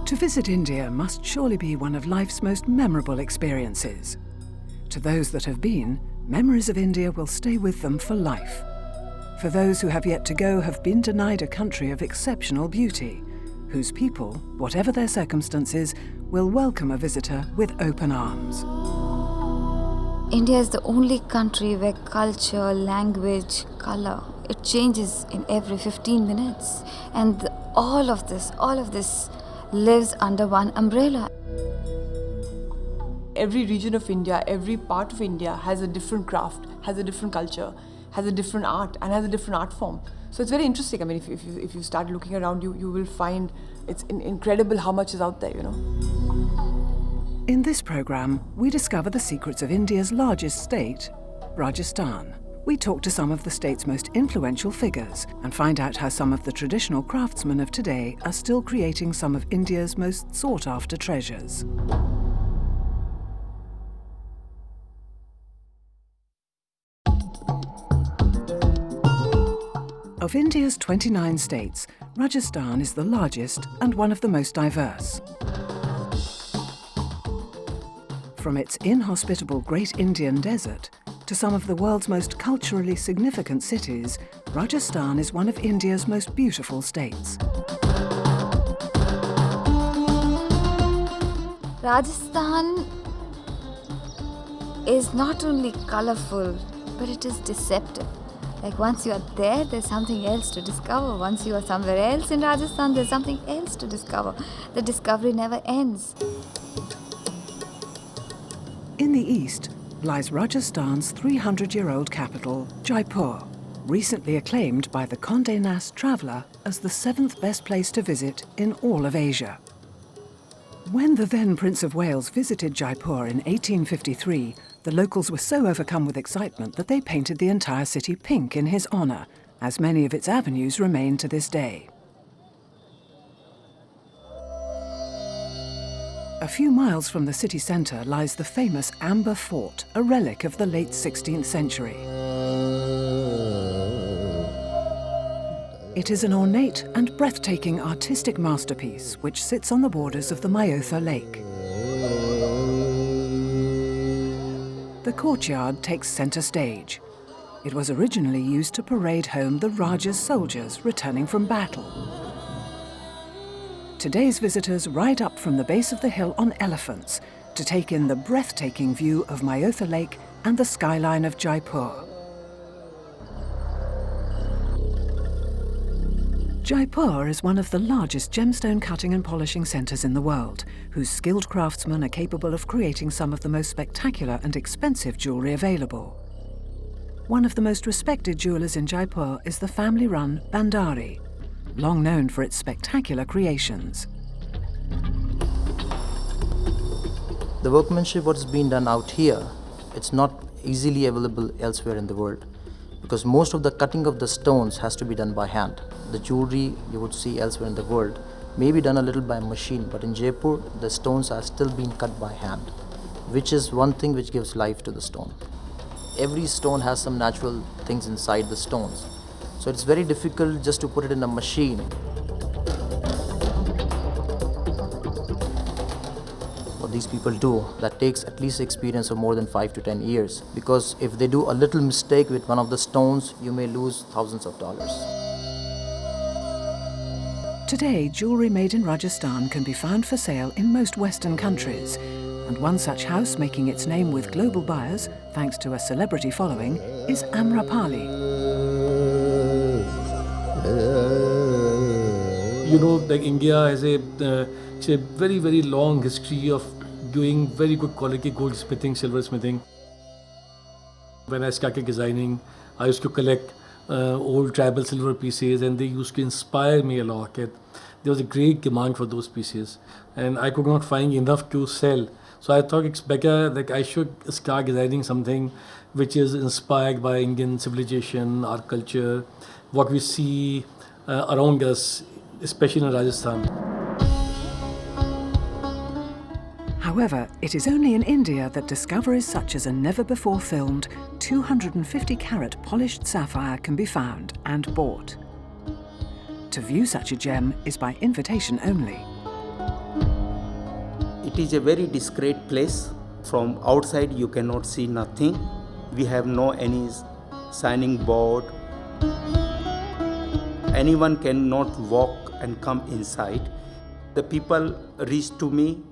To visit India must surely be one of life's most memorable experiences. To those that have been, memories of India will stay with them for life. For those who have yet to go have been denied a country of exceptional beauty, whose people, whatever their circumstances, will welcome a visitor with open arms. India is the only country where culture, language, color, it changes in every 15 minutes. And all of this lives under one umbrella. Every region of India, every part of India has a different craft, has a different culture, has a different art, and has a different art form. So it's very interesting. I mean, if you start looking around, you will find it's incredible how much is out there, you know. In this program, we discover the secrets of India's largest state, Rajasthan. We talk to some of the state's most influential figures and find out how some of the traditional craftsmen of today are still creating some of India's most sought-after treasures. Of India's 29 states, Rajasthan is the largest and one of the most diverse. From its inhospitable Great Indian Desert to some of the world's most culturally significant cities, Rajasthan is one of India's most beautiful states. Rajasthan is not only colorful, but it is deceptive. Like once you are there, there's something else to discover. Once you are somewhere else in Rajasthan, there's something else to discover. The discovery never ends. In the east lies Rajasthan's 300-year-old capital, Jaipur, recently acclaimed by the Condé Nast Traveller as the 7th best place to visit in all of Asia. When the then Prince of Wales visited Jaipur in 1853, the locals were so overcome with excitement that they painted the entire city pink in his honour, as many of its avenues remain to this day. A few miles from the city centre lies the famous Amber Fort, a relic of the late 16th century. It is an ornate and breathtaking artistic masterpiece which sits on the borders of the Myotha Lake. The courtyard takes centre stage. It was originally used to parade home the Rajah's soldiers returning from battle. Today's visitors ride up from the base of the hill on elephants to take in the breathtaking view of Myotha Lake and the skyline of Jaipur. Jaipur is one of the largest gemstone cutting and polishing centres in the world, whose skilled craftsmen are capable of creating some of the most spectacular and expensive jewellery available. One of the most respected jewellers in Jaipur is the family-run Bhandari, long known for its spectacular creations. The workmanship what is being done out here, it's not easily available elsewhere in the world, because most of the cutting of the stones has to be done by hand. The jewelry you would see elsewhere in the world may be done a little by machine, but in Jaipur the stones are still being cut by hand, which is one thing which gives life to the stone. Every stone has some natural things inside the stones, so it's very difficult just to put it in a machine. What these people do, that takes at least experience of more than 5 to 10 years, because if they do a little mistake with one of the stones, you may lose thousands of dollars. Today, jewellery made in Rajasthan can be found for sale in most Western countries, and one such house making its name with global buyers, thanks to a celebrity following, is Amrapali. You know, like India has a very, very long history of doing very good quality goldsmithing, silversmithing. When I started designing, I used to collect old tribal silver pieces, and they used to inspire me a lot. There was a great demand for those pieces, and I could not find enough to sell. So I thought it's better, like I should start designing something which is inspired by Indian civilization, our culture, what we see around us, especially in Rajasthan. However, it is only in India that discoveries such as a never-before-filmed 250-carat polished sapphire can be found and bought. To view such a gem is by invitation only. It is a very discreet place. From outside you cannot see nothing. We have no any signing board. Anyone cannot walk and come inside. The people reach to me.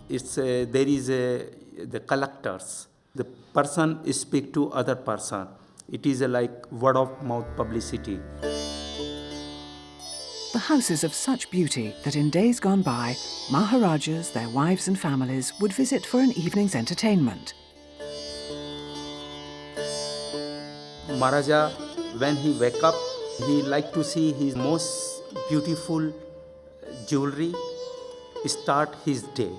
There is the collectors. The person speak to other person. It is like word of mouth publicity. The house is of such beauty that in days gone by, Maharajas, their wives and families would visit for an evening's entertainment. Maharajah, when he wake up, he like to see his most beautiful jewelry, start his day.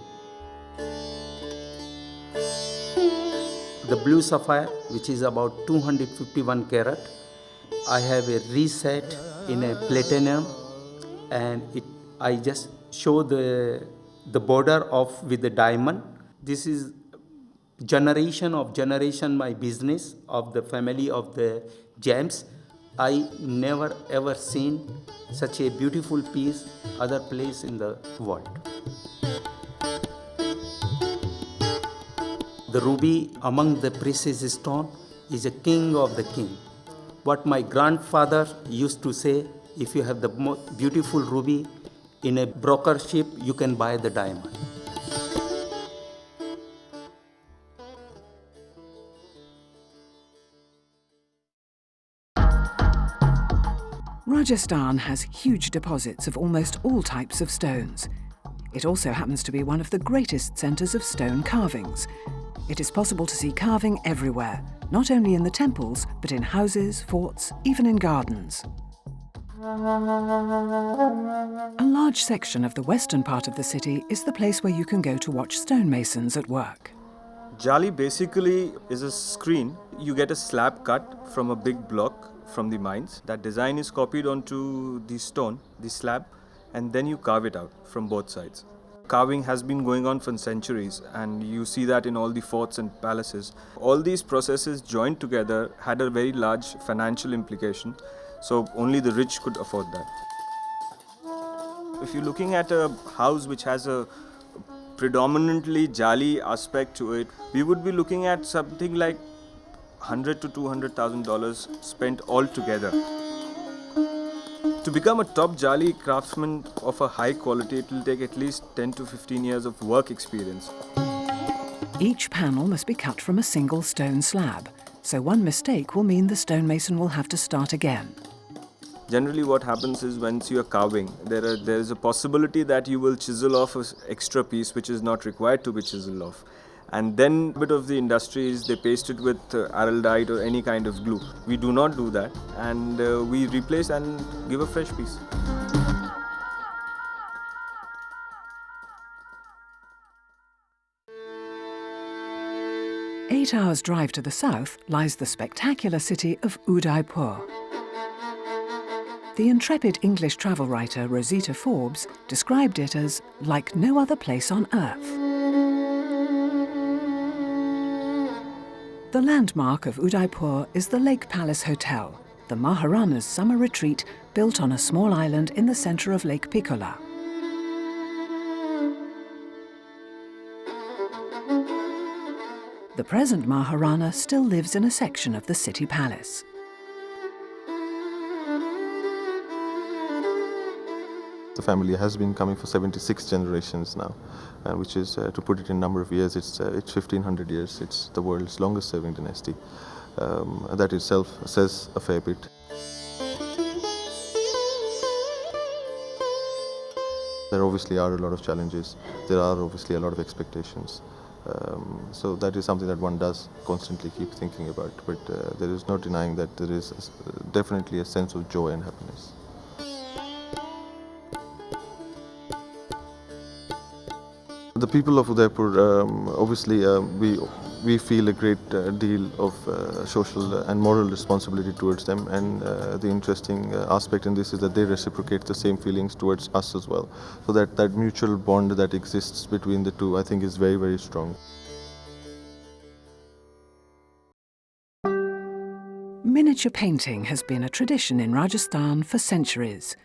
The blue sapphire, which is about 251 carat, I have a reset in a platinum, and I just show the border of with the diamond. This is generation of generation my business of the family of the gems. I never ever seen such a beautiful piece other place in the world. The ruby among the precious stone is a king of the king. What my grandfather used to say, if you have the beautiful ruby in a brokership, you can buy the diamond. Rajasthan has huge deposits of almost all types of stones. It also happens to be one of the greatest centres of stone carvings. It is possible to see carving everywhere, not only in the temples, but in houses, forts, even in gardens. A large section of the western part of the city is the place where you can go to watch stonemasons at work. Jali basically is a screen. You get a slab cut from a big block from the mines. That design is copied onto the stone, the slab, and then you carve it out from both sides. Carving has been going on for centuries, and you see that in all the forts and palaces. All these processes joined together had a very large financial implication, so only the rich could afford that. If you're looking at a house which has a predominantly Jali aspect to it, we would be looking at something like $100,000 to $200,000 spent altogether. To become a top Jali craftsman of a high quality, it will take at least 10 to 15 years of work experience. Each panel must be cut from a single stone slab, so one mistake will mean the stonemason will have to start again. Generally what happens is once you are carving, there is a possibility that you will chisel off an extra piece which is not required to be chiseled off. And then a bit of the industry is they paste it with araldite or any kind of glue. We do not do that, and we replace and give a fresh piece. Eight hours' drive to the south lies the spectacular city of Udaipur. The intrepid English travel writer Rosita Forbes described it as like no other place on earth. The landmark of Udaipur is the Lake Palace Hotel, the Maharana's summer retreat built on a small island in the centre of Lake Piccola. The present Maharana still lives in a section of the city palace. The family has been coming for 76 generations now, which is, to put it in number of years, it's 1500 years. It's the world's longest serving dynasty. That itself says a fair bit. There obviously are a lot of challenges. There are obviously a lot of expectations. So that is something that one does constantly keep thinking about. But there is no denying that there is definitely a sense of joy and happiness. The people of Udaipur, obviously, we feel a great deal of social and moral responsibility towards them, and the interesting aspect in this is that they reciprocate the same feelings towards us as well. So that mutual bond that exists between the two, I think, is very, very strong. Miniature painting has been a tradition in Rajasthan for centuries.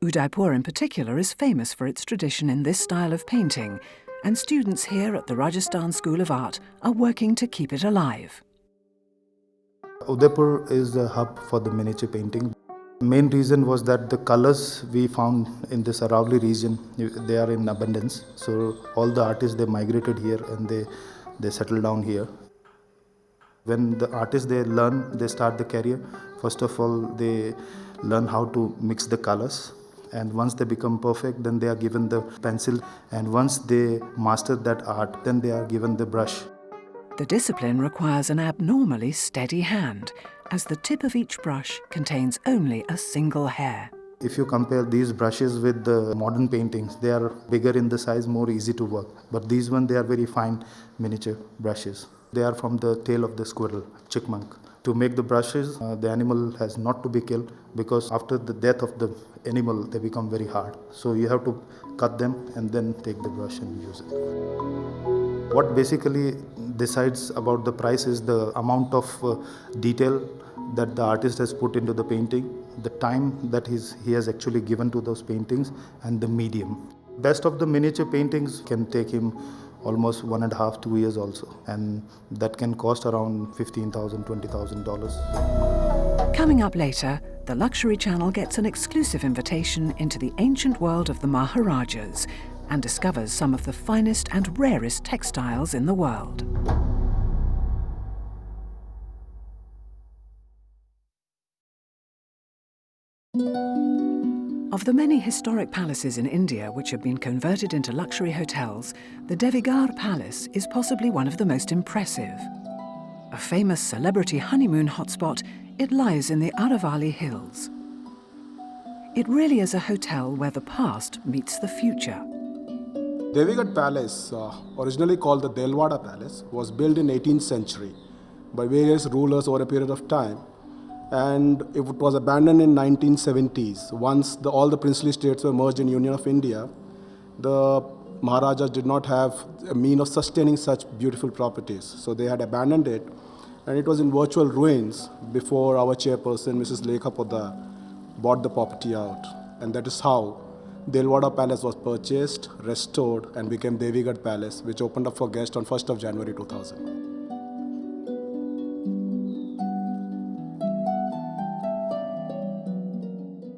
Udaipur in particular is famous for its tradition in this style of painting, and students here at the Rajasthan School of Art are working to keep it alive. Udaipur is the hub for the miniature painting. Main reason was that the colors we found in this Aravalli region, they are in abundance. So all the artists, they migrated here and they settled down here. When the artists, they start the career, first of all, they learn how to mix the colors. And once they become perfect, then they are given the pencil. And once they master that art, then they are given the brush. The discipline requires an abnormally steady hand, as the tip of each brush contains only a single hair. If you compare these brushes with the modern paintings, they are bigger in the size, more easy to work. But these ones, they are very fine miniature brushes. They are from the tail of the squirrel, chipmunk. To make the brushes, the animal has not to be killed, because after the death of the animal, they become very hard. So you have to cut them and then take the brush and use it. What basically decides about the price is the amount of detail that the artist has put into the painting, the time that he has actually given to those paintings, and the medium. Best of the miniature paintings can take him almost 1.5 to 2 years also, and that can cost around $15,000, $20,000. Coming up later, the Luxury Channel gets an exclusive invitation into the ancient world of the Maharajahs and discovers some of the finest and rarest textiles in the world. Of the many historic palaces in India which have been converted into luxury hotels, the Devigarh Palace is possibly one of the most impressive. A famous celebrity honeymoon hotspot, it lies in the Aravalli Hills. It really is a hotel where the past meets the future. Devigarh Palace, originally called the Devigarh Palace, was built in 18th century by various rulers over a period of time, and it was abandoned in 1970s. Once all the princely states were merged in Union of India, the Maharajah did not have a mean of sustaining such beautiful properties, so they had abandoned it, and it was in virtual ruins before our chairperson, Mrs. Lekha Poddar, bought the property out, and that is how Devigarh Palace was purchased, restored, and became Devigarh Palace, which opened up for guests on 1st of January 2000.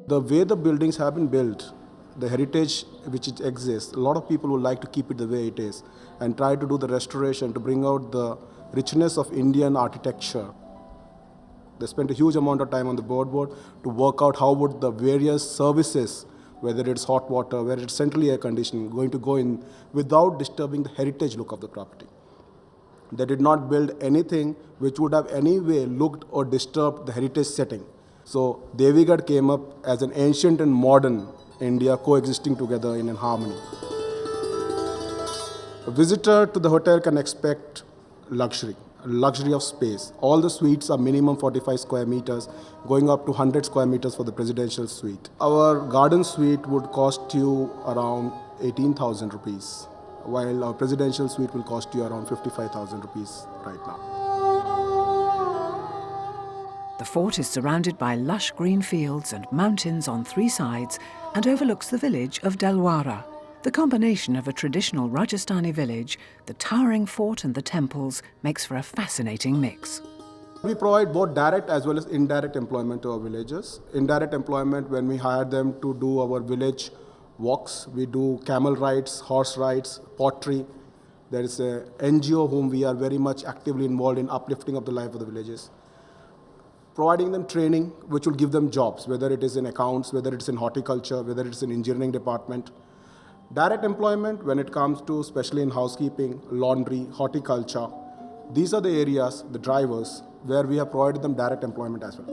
The way the buildings have been built, the heritage which it exists, a lot of people would like to keep it the way it is and try to do the restoration to bring out the richness of Indian architecture. They spent a huge amount of time on the board to work out how would the various services, whether it's hot water, whether it's centrally air conditioning, going to go in without disturbing the heritage look of the property. They did not build anything which would have any way looked or disturbed the heritage setting. So Devigarh came up as an ancient and modern India coexisting together in harmony. A visitor to the hotel can expect luxury of space. All the suites are minimum 45 square meters, going up to 100 square meters for the presidential suite. Our garden suite would cost you around 18,000 rupees, while our presidential suite will cost you around 55,000 rupees right now. The fort is surrounded by lush green fields and mountains on 3 sides and overlooks the village of Devigarh. The combination of a traditional Rajasthani village, the towering fort and the temples makes for a fascinating mix. We provide both direct as well as indirect employment to our villagers. Indirect employment when we hire them to do our village walks. We do camel rides, horse rides, pottery. There is a NGO whom we are very much actively involved in uplifting of the life of the villages. Providing them training which will give them jobs, whether it is in accounts, whether it's in horticulture, whether it's in engineering department. Direct employment when it comes to, especially in housekeeping, laundry, horticulture. These are the areas, the drivers, where we have provided them direct employment as well.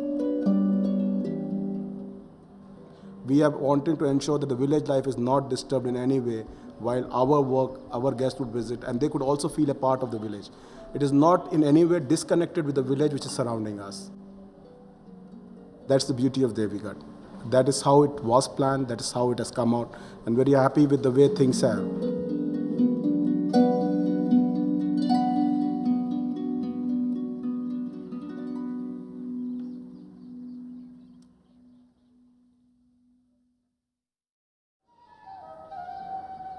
We are wanting to ensure that the village life is not disturbed in any way while our work, our guests would visit, and they could also feel a part of the village. It is not in any way disconnected with the village which is surrounding us. That's the beauty of Devigarh. That is how it was planned, that is how it has come out, and very happy with the way things are.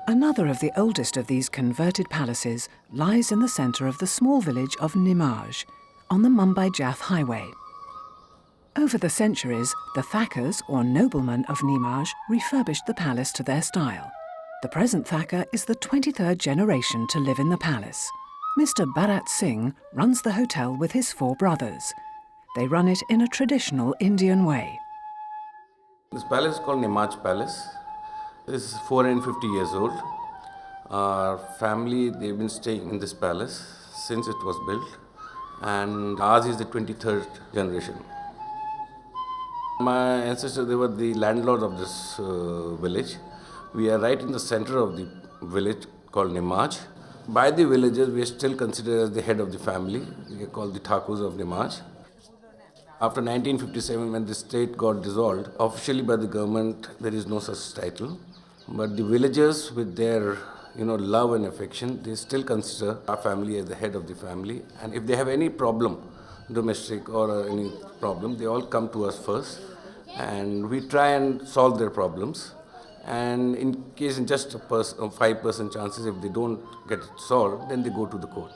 Another of the oldest of these converted palaces lies in the centre of the small village of Nimaj, on the Mumbai-Jath highway. Over the centuries, the Thakkars, or noblemen of Nimaj, refurbished the palace to their style. The present Thakkar is the 23rd generation to live in the palace. Mr. Bharat Singh runs the hotel with his 4 brothers. They run it in a traditional Indian way. This palace is called Nimaj Palace. This is 450 years old. Our family, they've been staying in this palace since it was built, and ours is the 23rd generation. My ancestors, they were the landlords of this village. We are right in the center of the village called Nimaj. By the villagers, we are still considered as the head of the family. We are called the Thakkurs of Nimaj. After 1957, when the state got dissolved, officially by the government, there is no such title. But the villagers, with their love and affection, they still consider our family as the head of the family. And if they have any problem, domestic or any problem, they all come to us first. And we try and solve their problems. And in case in just a 5% chances, if they don't get it solved, then they go to the court.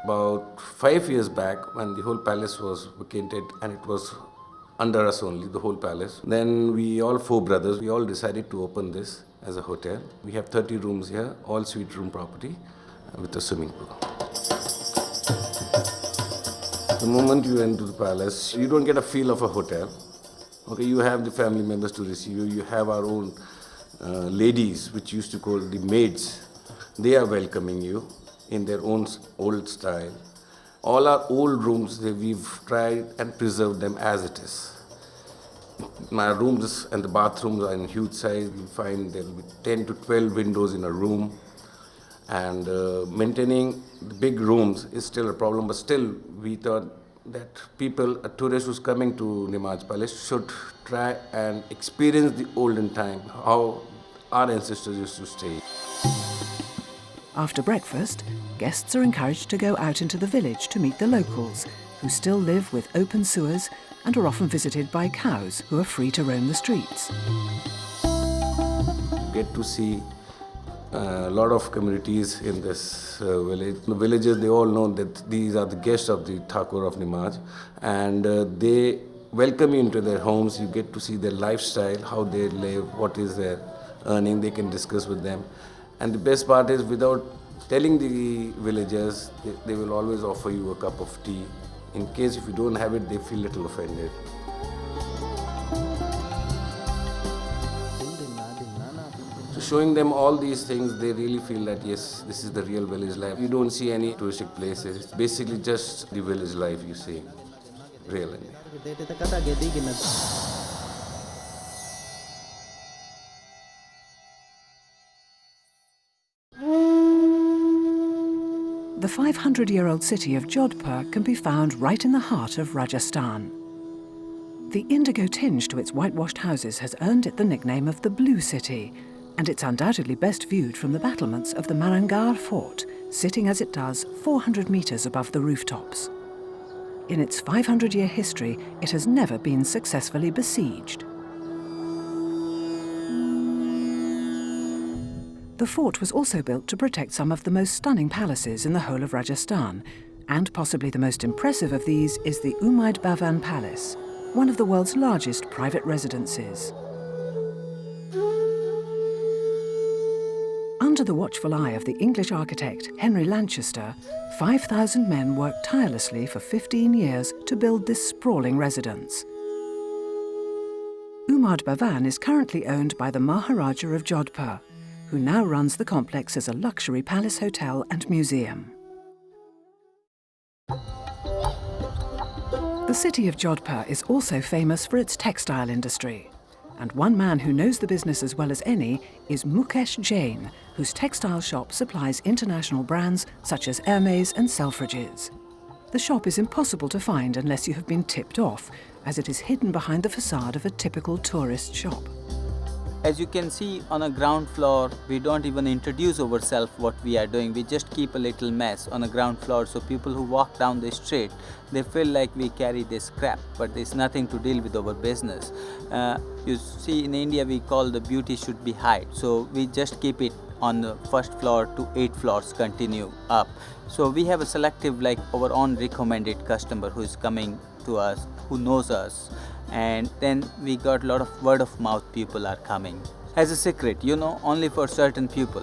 About 5 years back, when the whole palace was vacated and it was under us only, the whole palace, then we all 4 brothers, we all decided to open this as a hotel. We have 30 rooms here, all suite room property with a swimming pool. The moment you enter the palace, you don't get a feel of a hotel. Okay, you have the family members to receive you. You have our own ladies, which used to call the maids. They are welcoming you in their own old style. All our old rooms, we've tried and preserved them as it is. My rooms and the bathrooms are in huge size. You find there will be 10 to 12 windows in a room. And maintaining the big rooms is still a problem, but still we thought that people, a tourist who's coming to Nimaj Palace, should try and experience the olden time, how our ancestors used to stay. After breakfast, guests are encouraged to go out into the village to meet the locals, who still live with open sewers and are often visited by cows who are free to roam the streets. Get to see a lot of communities in this village. The villagers, they all know that these are the guests of the Thakur of Nimaj, and they welcome you into their homes. You get to see their lifestyle, how they live, what is their earning, they can discuss with them. And the best part is, without telling the villagers, they will always offer you a cup of tea. In case if you don't have it, they feel a little offended. So showing them all these things, they really feel that yes, this is the real village life. You don't see any touristic places. It's basically just the village life you see, really. The 500-year-old city of Jodhpur can be found right in the heart of Rajasthan. The indigo tinge to its whitewashed houses has earned it the nickname of the Blue City, and it's undoubtedly best viewed from the battlements of the Maharajah fort, sitting as it does 400 metres above the rooftops. In its 500-year history, it has never been successfully besieged. The fort was also built to protect some of the most stunning palaces in the whole of Rajasthan, and possibly the most impressive of these is the Umaid Bhawan Palace, one of the world's largest private residences. Under the watchful eye of the English architect Henry Lanchester, 5,000 men worked tirelessly for 15 years to build this sprawling residence. Umaid Bhawan is currently owned by the Maharajah of Jodhpur, who now runs the complex as a luxury palace hotel and museum. The city of Jodhpur is also famous for its textile industry, and one man who knows the business as well as any is Mukesh Jain, whose textile shop supplies international brands such as Hermes and Selfridges. The shop is impossible to find unless you have been tipped off, as it is hidden behind the facade of a typical tourist shop. As you can see on a ground floor, we don't even introduce ourselves what we are doing. We just keep a little mess on a ground floor, so people who walk down the street, they feel like we carry this crap, but there's nothing to deal with our business. You see, in India we call the beauty should be hide, so we just keep it on the first floor to 8 floors continue up. So we have a selective, like our own recommended customer who is coming to us, who knows us, and then we got a lot of word of mouth people are coming. As a secret, only for certain people.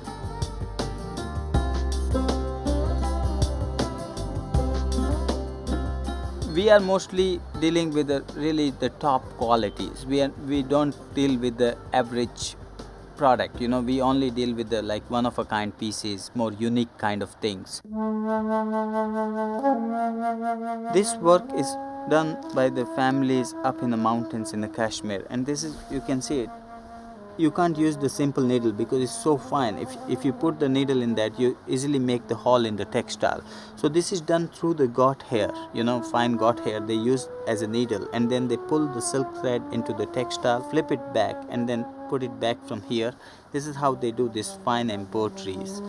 We are mostly dealing with really the top qualities. We don't deal with the average product, we only deal with the like one of a kind pieces, more unique kind of things. This work is done by the families up in the mountains in the Kashmir, and this is, you can see it. You can't use the simple needle because it's so fine. If you put the needle in that, you easily make the hole in the textile. So this is done through the got hair, fine got hair they use as a needle, and then they pull the silk thread into the textile, flip it back, and then put it back from here. This is how they do this fine embroideries.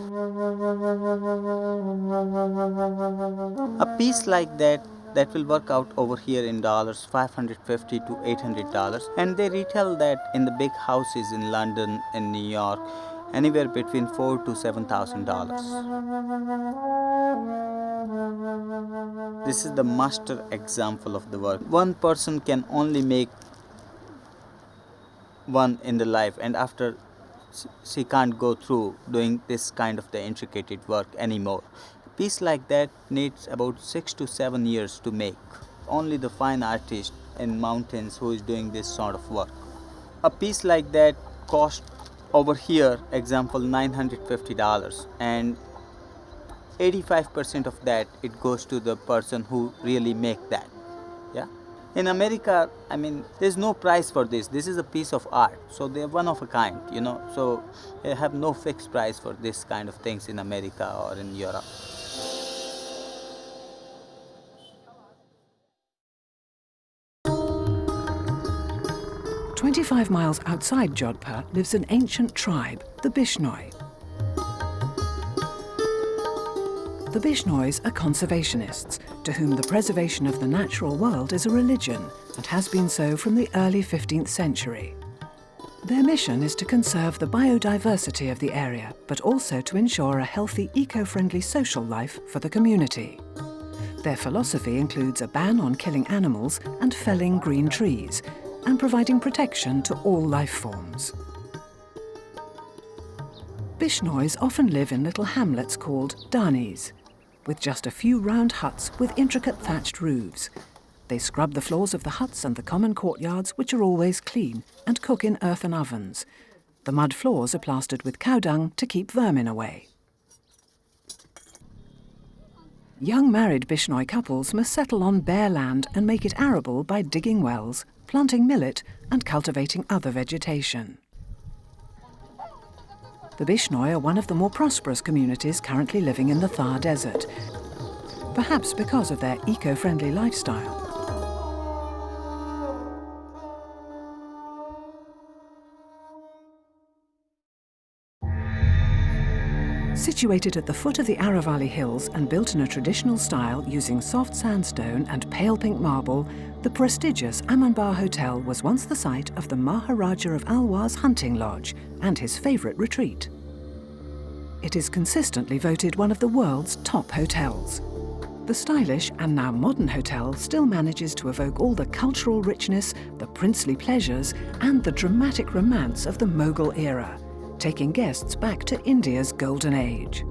A piece like that will work out over here in dollars, $550 to $800, and they retail that in the big houses in London and New York anywhere between $4,000 to $7,000. This is the master example of the work. One person can only make one in the life, and after she can't go through doing this kind of the intricate work anymore. A piece like that needs about 6 to 7 years to make. Only the fine artist in mountains who is doing this sort of work. A piece like that cost over here, example, $950, and 85% of that it goes to the person who really make that. Yeah. In America, there's no price for this. This is a piece of art, so they're one of a kind, so they have no fixed price for this kind of things in America or in Europe. 25 miles outside Jodhpur lives an ancient tribe, the Bishnoi. The Bishnois are conservationists, to whom the preservation of the natural world is a religion and has been so from the early 15th century. Their mission is to conserve the biodiversity of the area, but also to ensure a healthy, eco-friendly social life for the community. Their philosophy includes a ban on killing animals and felling green trees, and providing protection to all life forms. Bishnois often live in little hamlets called danis, with just a few round huts with intricate thatched roofs. They scrub the floors of the huts and the common courtyards, which are always clean, and cook in earthen ovens. The mud floors are plastered with cow dung to keep vermin away. Young married Bishnoi couples must settle on bare land and make it arable by digging wells, planting millet, and cultivating other vegetation. The Bishnoi are one of the more prosperous communities currently living in the Thar Desert, perhaps because of their eco-friendly lifestyle. Situated at the foot of the Aravalli Hills and built in a traditional style using soft sandstone and pale pink marble, the prestigious Amanbagh Hotel was once the site of the Maharajah of Alwar's hunting lodge and his favourite retreat. It is consistently voted one of the world's top hotels. The stylish and now modern hotel still manages to evoke all the cultural richness, the princely pleasures, and the dramatic romance of the Mughal era, taking guests back to India's golden age.